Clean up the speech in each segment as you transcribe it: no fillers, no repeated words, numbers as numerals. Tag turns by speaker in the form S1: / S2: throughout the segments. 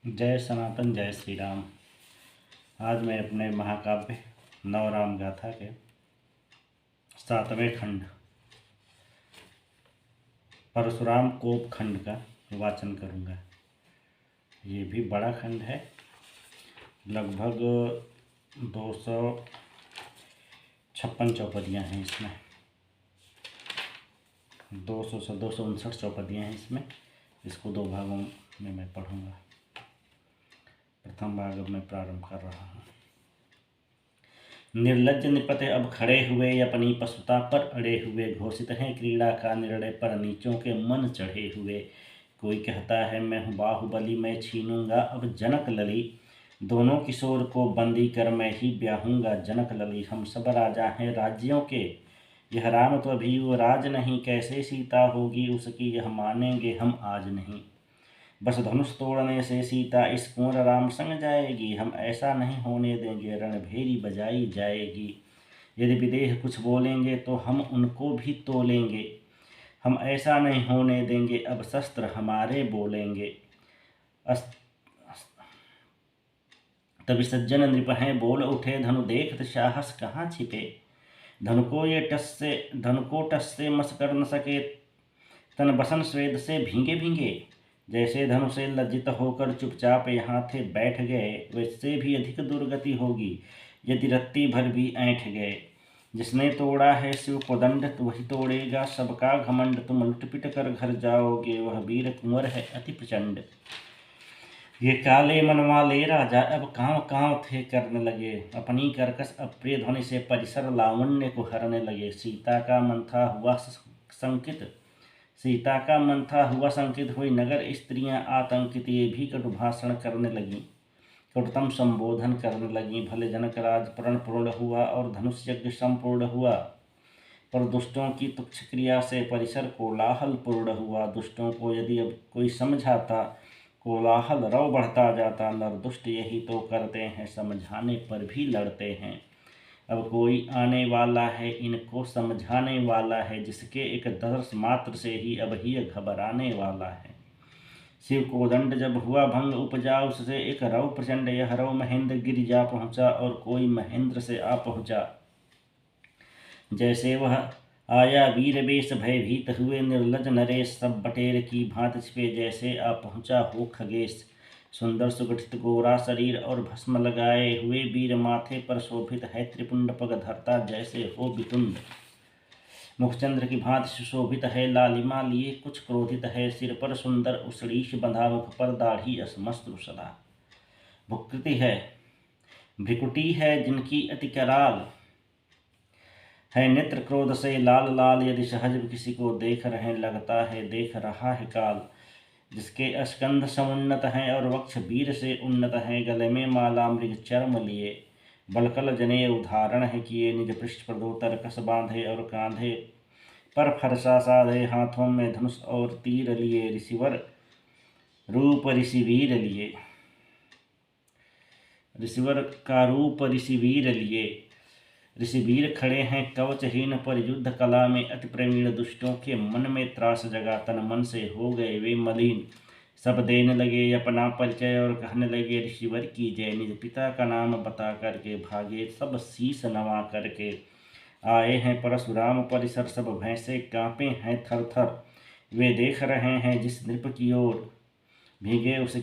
S1: जय सनातन जय श्री राम। आज मैं अपने महाकाव्य नवराम गाथा के 7वें खंड परशुराम कोप खंड का वाचन करूंगा। ये भी बड़ा खंड है, लगभग 256 चौपदियाँ हैं इसमें, 200 से 259 चौपदियाँ हैं इसमें। इसको दो भागों में मैं पढ़ूंगा। प्रथम भाग अब मैं प्रारंभ कर रहा हूँ। निर्लज्ज निपते अब खड़े हुए, अपनी पशुता पर अड़े हुए, घोषित हैं क्रीड़ा का निर्णय पर नीचों के मन चढ़े हुए। कोई कहता है मैं हूँ बाहुबली, मैं छीनूंगा अब जनक लली, दोनों किशोर को बंदी कर मैं ही ब्याहूंगा जनक लली। हम सब राजा हैं राज्यों के, यह राम तो अभी वो राज नहीं, कैसे सीता होगी उसकी यह मानेंगे हम आज नहीं। बस धनुष तोड़ने से सीता इस कुंवर राम संग जाएगी, हम ऐसा नहीं होने देंगे, रणभेरी बजाई जाएगी। यदि विदेह कुछ बोलेंगे तो हम उनको भी तोलेंगे, हम ऐसा नहीं होने देंगे, अब शस्त्र हमारे बोलेंगे। तभी सज्जन नृप हैं बोल उठे, धनु देखत साहस कहाँ छिपे। धनु को टस से मस कर न सके, तन बसन स्वेद से भींगे भींगे। जैसे धनु से लज्जित होकर चुपचाप यहाँ थे बैठ गए, वैसे भी अधिक दुर्गति होगी यदि रत्ती भर भी ऐंठ गए। जिसने तोड़ा है शिव को दंड वही तोड़ेगा सबका घमंड, तुम लुटपिट कर घर जाओगे वह वीर कुंवर है अति प्रचंड। ये काले मन वाले राजा अब कांव कांव थे करने लगे, अपनी कर्कश अप्रिय ध्वनि से परिसर लावण्य को हरने लगे। सीता का मन था हुआ संकित हुई नगर स्त्रियां आतंकित, ये भी कटु भाषण करने लगी, कटुतम संबोधन करने लगी। भले जनक राज प्रण पूर्ण हुआ और धनुष यज्ञ संपूर्ण हुआ, पर दुष्टों की तुच्छ क्रिया से परिसर कोलाहल पूर्ण हुआ। दुष्टों को यदि अब कोई समझाता, कोलाहल रव बढ़ता जाता। नर दुष्ट यही तो करते हैं, समझाने पर भी लड़ते हैं। अब कोई आने वाला है इनको समझाने वाला है, जिसके एक दर्श मात्र से ही अब ही घबराने वाला है। शिव को दंड जब हुआ भंग उपजा, उससे एक रव प्रचंड, यह रव महेंद्र गिर जा पहुंचा और कोई महेंद्र से आ पहुंचा। जैसे वह आया वीर बेश भयभीत हुए, निर्लज नरेश सब बटेर की भांति छिपे। जैसे आ पहुंचा हो खगेश, सुंदर सुगठित गोरा शरीर और भस्म लगाए हुए, वीर माथे पर शोभित है त्रिपुंड, पग धरता जैसे हो वितुंड। मुखचंद्र की भांति सुशोभित है, लालिमा लिए कुछ क्रोधित है। सिर पर सुंदर उसड़ीश बंधा, मुख पर दाढ़ी अस्मश्रु सदा। भुकृति है भ्रिकुटी है जिनकी अति कराल, है नेत्र क्रोध से लाल लाल। यदि सहज किसी को देख रहे लगता है देख रहा है काल। जिसके स्कंध समुन्नत हैं और वक्ष वीर से उन्नत हैं, गले में माला मृग चर्म लिए, बलकल जने उदाहरण है किए। निज पृष्ठ पर दो तरकस बांधे और कांधे पर फरसा साधे, हाथों में धनुष और तीर लिए, ऋषिवर रूप ऋषिवीर लिए, ऋषिवर का रूप ऋषिवीर लिए। ऋषिवीर खड़े हैं कवचहीन पर युद्ध कला में अति प्रवीण, दुष्टों के मन में त्रास जगा, तन मन से हो गए वे मलिन। सब देने लगे अपना परिचय और कहने लगे ऋषिवर की जय। निज पिता का नाम बता करके भागे सब शीस नवा करके। आए हैं परशुराम परिसर सब भैंसे कांपे हैं थर थर, वे देख रहे हैं जिस नृप की ओर, भीगे उस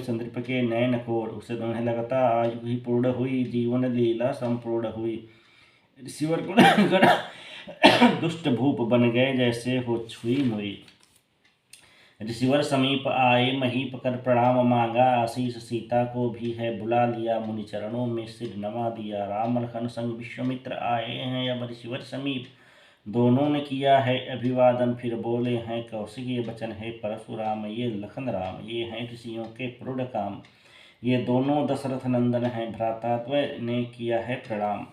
S1: नृप के नयन कोर। उसे उन्हें लगता आयु ही पूर्ण हुई, जीवन लीला संपूर्ण हुई। ऋषिवर को दुष्ट भूप बन गए जैसे हो छुई मुई। ऋषिवर समीप आए महीप कर प्रणाम मांगा, आशीष सीता को भी है बुला लिया, मुनि चरणों में सिर नवा दिया। राम लखन संग विश्वामित्र आए हैं अब ऋषिवर समीप, दोनों ने किया है अभिवादन फिर बोले हैं कौशिक ये वचन है परशुराम। ये लखन राम ये हैं ऋषियों के प्रौढ़ काम, ये दोनों दशरथ नंदन हैं भ्राताद्वय ने किया है प्रणाम।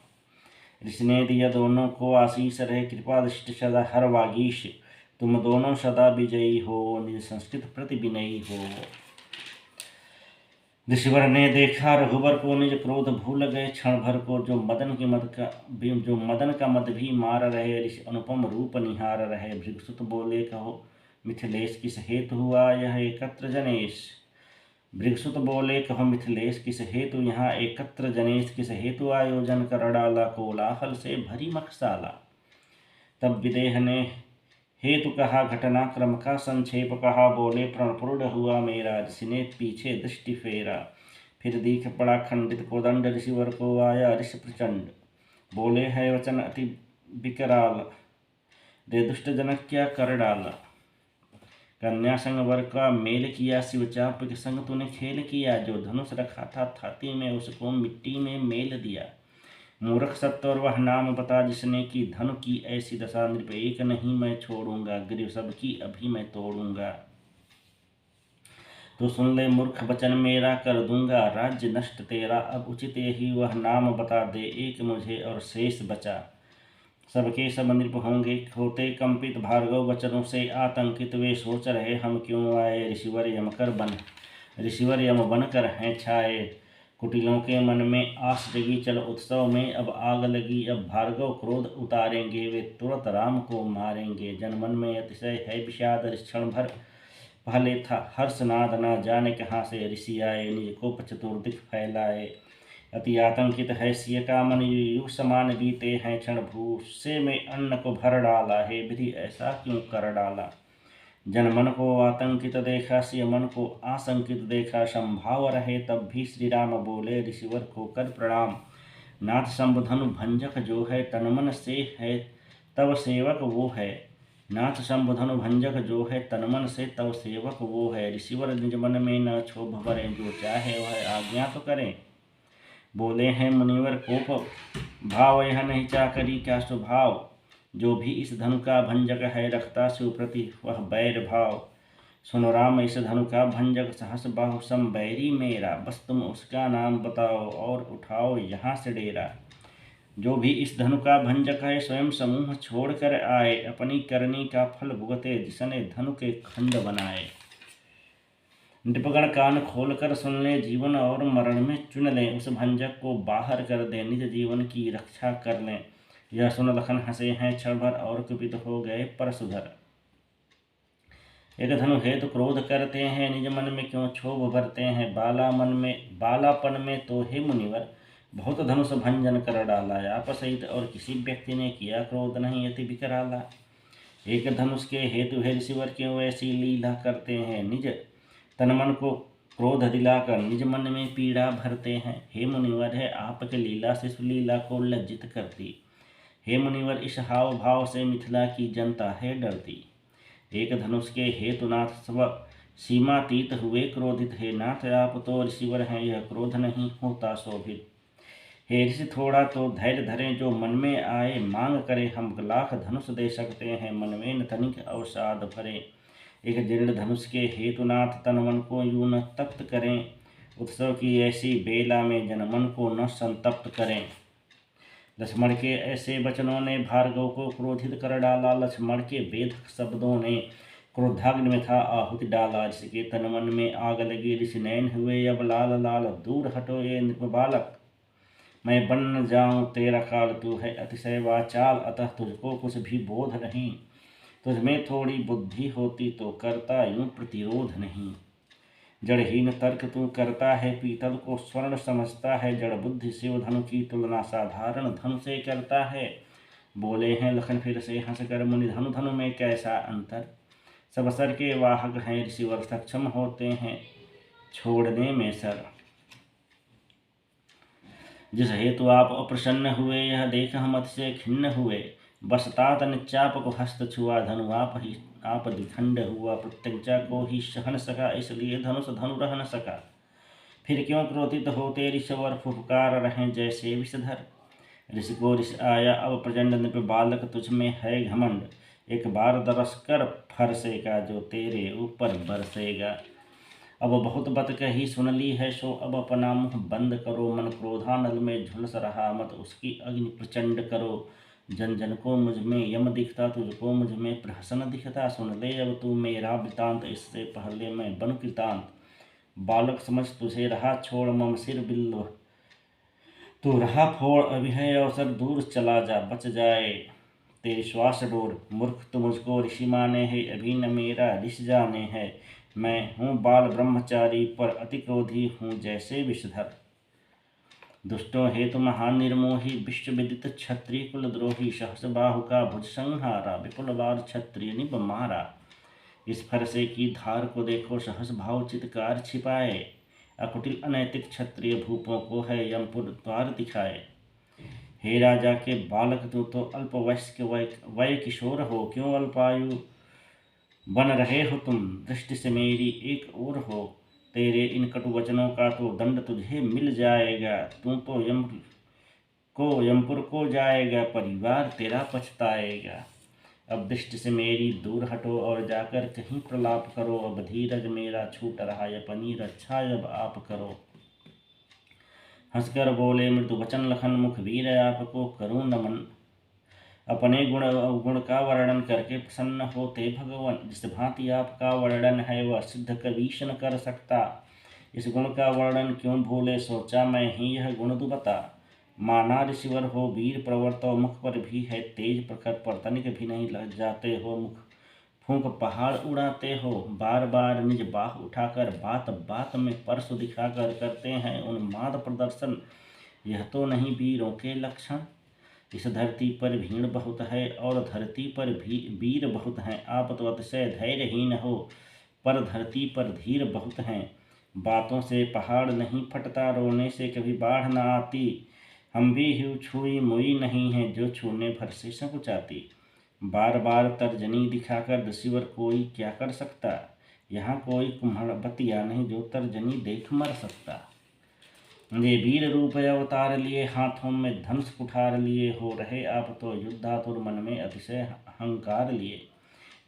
S1: ऋषि ने दिया दोनों को आशीष रहे कृपा दृष्टि सदा हर वागीश, तुम दोनों सदा विजयी हो निज संस्कृत प्रति विनयी हो। ऋषिवर ने देखा रघुवर को निज क्रोध भूल गए क्षण भर को, जो मदन का मद भी मार रहे, ऋषि अनुपम रूप निहार रहे। भृगुसुत बोले कहो मिथिलेश किस हेतु हुआ यह एकत्र जनेश, भृगसुत बोले, कहो मिथिलेश, किस हेतु यहाँ एकत्र जनेश, किस हेतु आयोजन कर डाला, कोलाहल से भरी मखशाला। तब विदेह ने हेतु कहा, घटनाक्रम का संक्षेप कहा, बोले प्रणपूर्ण हुआ मेरा, ऋषि ने पीछे दृष्टि फेरा। फिर दीख पड़ा खंडित कोदंड, ऋषिवर को आया ऋषि प्रचंड। बोले है वचन अति विकराल, दे दुष्ट जनक क्या कर डाला। कन्या संग वर का मेल किया, शिव चाप के संग तूने खेल किया, जो धनुष रखा था छाती में उसको मिट्टी में मेल दिया। मूर्ख सत्वर वह नाम बता, जिसने की धनु की ऐसी दशा, नृप एक नहीं मैं छोड़ूंगा, गिर सबकी अभी मैं तोड़ूंगा। तो सुन ले मूर्ख वचन मेरा, कर दूंगा राज्य नष्ट तेरा, अब उचित यही वह नाम बता दे, एक मुझे और शेष बचा। सबके सब नृप होंगे होते कंपित, भार्गव वचनों से आतंकित, वे सोच रहे हम क्यों आए, ऋषिवर यम बनकर हैं छाए। कुटिलों के मन में आस जगी, चल उत्सव में अब आग लगी, अब भार्गव क्रोध उतारेंगे, वे तुरंत राम को मारेंगे। जनमन में अतिशय है विषाद, क्षण भर पहले था हर्षनाद, न जाने कहाँ से ऋषि आए, निज को चतुर्दिक फैलाए। अति आतंकित है सिय का मन, युग समान बीते हैं क्षण, भूसे में अन्न को भर डाला है, विधि ऐसा क्यों कर डाला। जनमन को आतंकित देखा, सिय मन को आशंकित देखा, संभाव रहे तब भी श्री राम बोले, ऋषिवर को कर प्रणाम। नाथ शंभुधनु भंजक जो है, तनमन से है तब सेवक वो है। नाथ शंभुधनु भंजक जो है, तनमन से तब सेवक वो है। ऋषिवर निज मन में न क्षोभ भरें, जो चाहे वह आज्ञा तो करें। बोले हैं मुनिवर कोप भाव, यह नहीं चाकरी क्या स्वभाव, जो भी इस धनु का भंजक है, रखता शिव प्रति वह बैर भाव। सुनो राम इस धनु का भंजक, सहस बाहु सम बैरी मेरा, बस तुम उसका नाम बताओ और उठाओ यहाँ से डेरा। जो भी इस धनु का भंजक है, स्वयं समूह छोड़ कर आए, अपनी करनी का फल भुगते, जिसने धनु के खंड बनाए। नृपगण कान खोल कर सुन ले, जीवन और मरण में चुन लें, उस भंजक को बाहर कर दें, निज जीवन की रक्षा कर लें। यह सुन लखन हंसे हैं क्षण भर, और कुपित हो गए परशुधर। एक धनु हेतु क्रोध करते हैं, निज मन में क्यों क्षोभ भरते हैं, बालापन में तो हे मुनिवर, बहुत धनुष भंजन कर डाला। आप सहित और किसी व्यक्ति ने किया क्रोध नहीं, अति विकराला। एक धनुष के हेतु हे ऋषिवर क्यों ऐसी लीला करते हैं, निज तन मन को क्रोध दिलाकर निज मन में पीड़ा भरते हैं। हे मुनिवर, है आपके लीला से सुलीला को लज्जित करती। हे मुनिवर, इस हाव भाव से मिथिला की जनता है डरती। एक धनुष के हेतु नाथ स्व सीमातीत हुए क्रोधित, है नाथ आप तो ऋषिवर हैं, यह क्रोध नहीं होता शोभित। हे ऋषि थोड़ा तो धैर्य धरें, जो मन में आए मांग करें, हम लाख धनुष दे सकते हैं, मन में न तनिक अवसाद भरे। एक जीर्ण धनुष के हेतुनाथ तन मन को यूं न तप्त करें, उत्सव की ऐसी बेला में जनमन को न संतप्त करें। लक्ष्मण के ऐसे वचनों ने भार्गव को क्रोधित कर डाला, लक्ष्मण के वेदक शब्दों ने क्रोधाग्नि में था आहुति डाला। ऋषि के तन मन में आग लगी, ऋषि नयन हुए अब लाल लाल, दूर हटो ये नृप बालक, मैं बन न जाऊं तेरा काल, तू है अतिशय वाचाल, अतः तुझको कुछ भी बोध नहीं, तुझमें थोड़ी बुद्धि होती तो करता यूं प्रतिरोध नहीं। जड़हीन तर्क तू करता है, पीतल को स्वर्ण समझता है, जड़ बुद्धि शिव धनु की तुलना साधारण धनु से करता है। बोले हैं लखन फिर से हंसकर, मुनि धनु धनु में कैसा अंतर, सब सर के वाहक हैं, ऋषिवर सक्षम होते हैं छोड़ने में सर। जिस हेतु आप अप्रसन्न हुए, यह देख हम अतिशय खिन्न हुए, बस तात निचाप को हस्त छुआ, धनु आप दिखंड हुआ, प्रत्यंचा को ही सहन सका, इसलिए धनुष धनु रह न सका। फिर क्यों क्रोधित होते ऋषवर, फुफकार रहें जैसे विषधर। ऋषि को ऋषि आया अब प्रचंड, नृप बालक तुझ में है घमंड, एक बार दरस कर फरसेगा, जो तेरे ऊपर बरसेगा। अब बहुत बत कही सुन ली है, सो अब अपना मुँह बंद करो, मन क्रोधानल में झुलस रहा, मत उसकी अग्नि प्रचंड करो। जन जन को मुझ में यम दिखता, तुझको मुझ में प्रहसन दिखता, सुन ले अब तू मेरा वृतांत, इससे पहले मैं बन कृतांत। बालक समझ तुझे रहा छोड़, मम सिर बिल्व तू रहा फोड़, अभी है अवसर दूर चला जा, बच जाए तेरी श्वास डोर। मूर्ख तू मुझको ऋषि माने है, अभी न मेरा ऋषि जाने है, मैं हूँ बाल ब्रह्मचारी, पर अति क्रोधी हूँ जैसे विषधर। दुष्टों हेतु महान निर्मोही, विश्व विदित क्षत्रिय कुल द्रोही। सहस बाहु का भुज संहारा, विपुल बार क्षत्रिय निब मारा। इस फरसे की धार को देखो, सहस भाव चित्कार छिपाए। अकुटिल अनैतिक क्षत्रिय भूपों को है यमपुर द्वार दिखाए। हे राजा के बालक, तू तो अल्प वयस्क वय किशोर हो, क्यों अल्पायु बन रहे हो तुम। दृष्टि से मेरी एक ओर हो, तेरे इन कटु वचनों का तो दंड तुझे मिल जाएगा। तू तो यमपुर को जाएगा, परिवार तेरा पछताएगा। अब दृष्टि से मेरी दूर हटो और जाकर कहीं प्रलाप करो। अब धीरज मेरा छूट रहा, अपनी रक्षा अब आप करो। हंसकर बोले मृदु वचन लखन, मुखवीर आपको करूं नमन। अपने गुण का वर्णन करके प्रसन्न होते भगवान। जिस भांति आपका वर्णन है वह सिद्ध कबीश न कर सकता। इस गुण का वर्णन क्यों भूले, सोचा मैं ही यह गुण तू बता। माना ऋषिवर हो वीर प्रवर्त, मुख पर भी है तेज प्रखर, पर तनिक भी नहीं लग जाते हो। मुख फूंक पहाड़ उड़ाते हो, बार बार निज बाह उठाकर बात बात में परस दिखाकर करते हैं उन्माद प्रदर्शन। यह तो नहीं वीरों के लक्षण। इस धरती पर भीड़ बहुत है और धरती पर भी वीर बहुत हैं। आप तो अतिशय धैर्यहीन हो, पर धरती पर धीर बहुत हैं। बातों से पहाड़ नहीं फटता, रोने से कभी बाढ़ न आती। हम भी ही छुई मुई नहीं है, जो छूने भर से संकुचाती। बार बार तर्जनी दिखाकर ऋषिवर कोई क्या कर सकता। यहाँ कोई कुम्हड़बतिया नहीं, जो तर्जनी देख मर सकता। ये वीर रूप अवतार लिए, हाथों में धनुष कुठार लिए, हो रहे आप तो युद्धातुर, मन में अतिशय अहंकार लिए।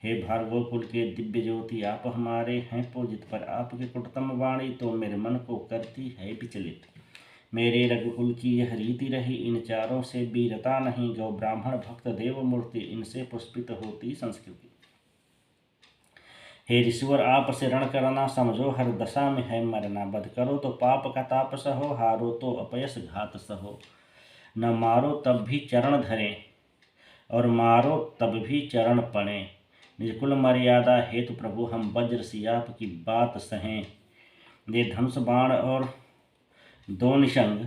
S1: हे भार्गव कुल के दिव्य ज्योति, आप हमारे हैं पूजित, पर आपकी कुटतम वाणी तो मेरे मन को करती है विचलित। मेरे रघुकुल की यह रीति रही, इन चारों से वीरता नहीं। गौ ब्राह्मण भक्त देव मूर्ति, इनसे पुष्पित होती संस्कृति। हे ऋषिवर आप से रण करना, समझो हर दशा में है मरना। बध करो तो पाप का ताप सहो, हारो तो अपयस घात सहो। न मारो तब भी चरण धरें, और मारो तब भी चरण पड़े। निज कुल मर्यादा हेतु प्रभु, हम वज्र सी आपकी बात सहें। ये धनुष बाण और दो निशंग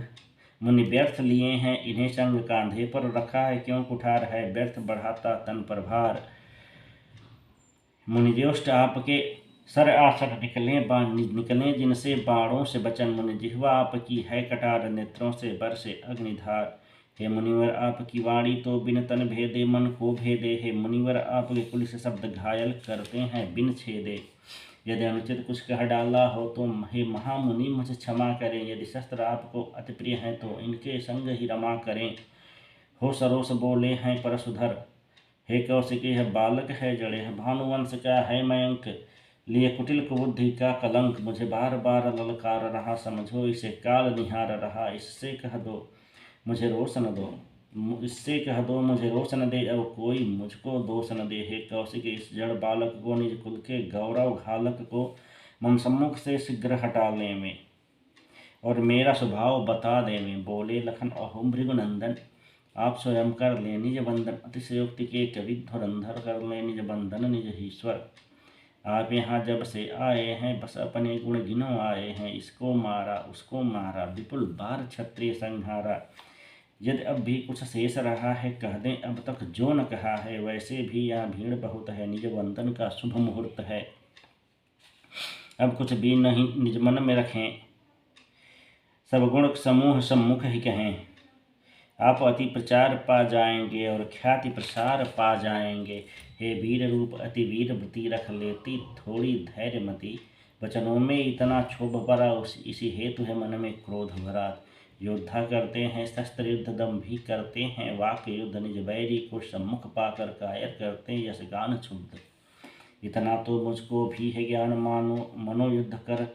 S1: मुनि व्यर्थ लिए हैं, इन्हें संग कांधे पर रखा है, क्यों कुठार है व्यर्थ बढ़ाता तन पर भार। मुनिज्येष्ठ आपके सर आसर निकले जिनसे बाणों से बचन। मुनि जिह्वा आपकी है कटार, नेत्रों से बरसे अग्निधार। हे मुनिवर आपकी वाणी तो बिन तन भेदे, मन को भेदे। हे मुनिवर आपके कुलिस शब्द घायल करते हैं बिन छेदे। यदि अनुचित कुछ कह डाला हो तो हे महामुनि मुझे क्षमा करें। यदि शस्त्र आपको अति प्रिय हैं तो इनके संग ही रमा करें। हो सरोस बोले हैं परशुधर, हे कौशिक यह बालक है जड़े। भानुवंश का है मयंक, लिए कुटिल कुबुद्धि का कलंक। मुझे बार बार ललकार रहा, समझो इसे काल निहार रहा। इससे कह दो मुझे रोशन दो, इससे कह दो मुझे रोशन दे, अब कोई मुझको दोष न दे। हे कौशिक इस जड़ बालक को, निज कुल के गौरव घालक को मम सम्मुख से शीघ्र हटा ले में, और मेरा स्वभाव बता दे में। बोले लखन अहो भृगुनंदन, आप स्वयं कर ले निज बंधन। अतिशयोक्ति के कवि धुरंधर, कर ले निज बंधन निज ईश्वर। आप यहाँ जब से आए हैं, बस अपने गुण गिनो आए हैं। इसको मारा उसको मारा, विपुल बार क्षत्रिय संहारा। यदि अब भी कुछ शेष रहा है, कह दें अब तक जो न कहा है। वैसे भी यहाँ भीड़ बहुत है, निज बंधन का शुभ मुहूर्त है। अब कुछ भी नहीं निज मन में रखें, सब गुण समूह सम्मुख ही कहें। आप अति प्रचार पा जाएंगे और ख्याति प्रसार पा जाएंगे। हे वीर रूप अति वीर वृत्ति, रख लेती थोड़ी धैर्य मति। वचनों में इतना क्षोभ भरा, इसी हेतु है मन में क्रोध भरा। योद्धा करते हैं शस्त्र युद्ध, दम भी करते हैं वाक्य युद्ध। निज बैरी को सम्मुख पाकर कायर करते यश गान क्षुब्ध। इतना तो मुझको भी है ज्ञान, मानो मनोयुद्ध कर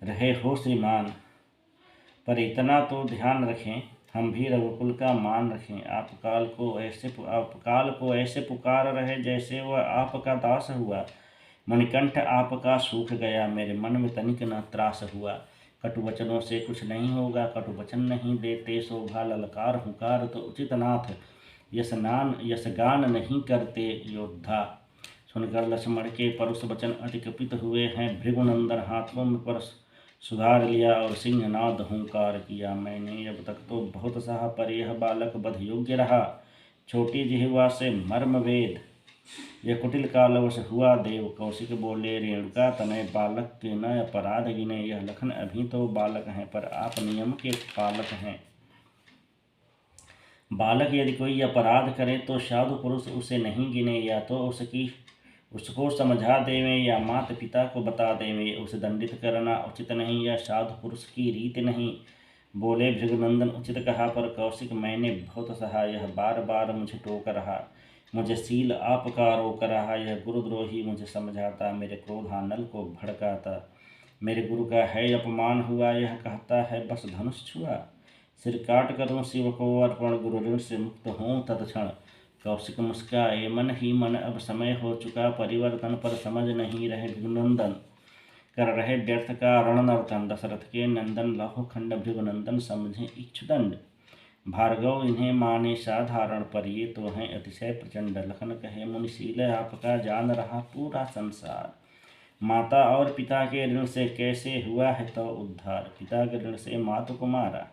S1: रहे हो श्रीमान। पर इतना तो ध्यान रखें, हम भी रघुकुल का मान रखें। आप काल को ऐसे पुकार रहे, जैसे वह आपका दास हुआ। मणिकंठ आपका सूख गया, मेरे मन में तनिक न त्रास हुआ। कटु वचनों से कुछ नहीं होगा, कटु वचन नहीं देते शोभा। ललकार हुकार तो उचित नाथ, यश गान नहीं करते योद्धा। सुनकर लक्ष्मण के परुष वचन अति कुपित हुए हैं। भृगुनंदन हाथों में परस सुधार लिया और सिंहनाद हुंकार किया। मैंने अब तक तो बहुत सहा, पर यह बालक बध योग्य रहा। छोटी जिह्वा से मर्म वेद, यह कुटिल कालवश हुआ देव। कौशिक बोले, रेणुका तनय बालक के न अपराध गिने। यह लखन अभी तो बालक हैं, पर आप नियम के पालक हैं। बालक यदि कोई अपराध करे तो साधु पुरुष उसे नहीं गिने, या तो उसको समझा देवें या माता पिता को बता देवें। उसे दंडित करना उचित नहीं, या साधु पुरुष की रीत नहीं। बोले भृगुनंदन, उचित कहा, पर कौशिक मैंने बहुत सहा। यह बार बार मुझे टोक रहा, मुझे सील आपका रोक रहा। यह गुरुद्रोही मुझे समझाता, मेरे क्रोधानल को भड़काता। मेरे गुरु का है अपमान हुआ, यह कहता है बस धनुष छुआ। सिर काट करूँ शिव को अर्पण, गुरु ऋण से मुक्त हों तत्क्षण। कौशिक मुस्काए मन ही मन, अब समय हो चुका परिवर्तन, पर समझ नहीं रहे भृगुनंदन। कर रहे व्यर्थ का रण नर्तन, दशरथ के नंदन लहो खंड। भृगुनंदन समझे इक्षुदंड, भार्गव इन्हें माने साधारण, पर ये तो हैं अतिशय प्रचंड। लखन कहे, मुनिशील आपका जान रहा पूरा संसार। माता और पिता के ऋण से कैसे हुआ है तो उद्धार। पिता के ऋण से मातु को मारा,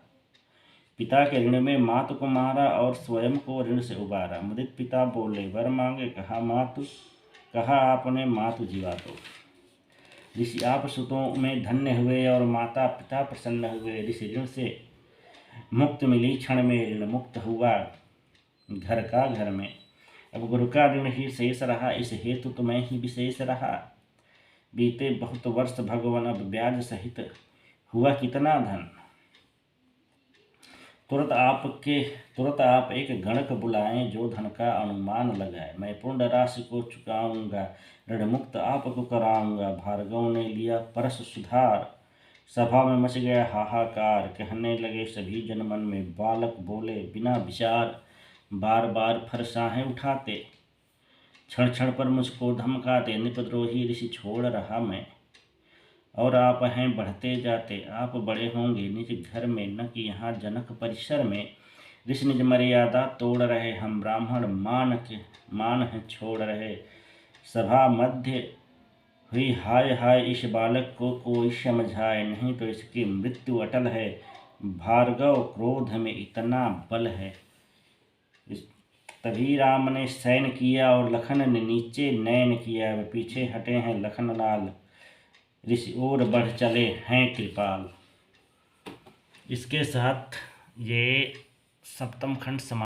S1: पिता के ऋण में मातु को मारा, और स्वयं को ऋण से उबारा। मुदित पिता बोले, वर मांगे, कहा आपने मातु जीवा दो। ऋषि आप सुतों में धन्य हुए, और माता पिता प्रसन्न हुए। ऋषि ऋण से मुक्त मिली क्षण में, ऋण मुक्त हुआ घर का घर में। अब गुरु का ऋण ही शेष रहा, इस हेतु तो मैं ही विशेष रहा। बीते बहुत वर्ष भगवान, अब ब्याज सहित हुआ कितना धन। तुरंत आप एक गणक बुलाएं, जो धन का अनुमान लगाए। मैं पूर्ण राशि को चुकाऊंगा, ऋण मुक्त आपको कराऊंगा। भार्गव ने लिया परस सुधार, सभा में मच गया हाहाकार। कहने लगे सभी जन मन में, बालक बोले बिना विचार। बार बार फरसाहें उठाते, क्षण क्षण पर मुझको धमकाते। निपद्रोही ऋषि छोड़ रहा मैं, और आप हैं बढ़ते जाते। आप बड़े होंगे निज घर में, न कि यहाँ जनक परिसर में। ऋषि निज मर्यादा तोड़ रहे, हम ब्राह्मण मान है छोड़ रहे। सभा मध्य हुई हाय हाय, इस बालक को कोई समझाए, नहीं तो इसकी मृत्यु अटल है। भार्गव क्रोध में इतना बल है। तभी राम ने सैन किया, और लखन ने नीचे नयन किया। वे पीछे हटे हैं लखन लाल, ऋषि और बढ़ चले हैं कृपाल। इसके साथ ये सप्तम खंड समाप्त।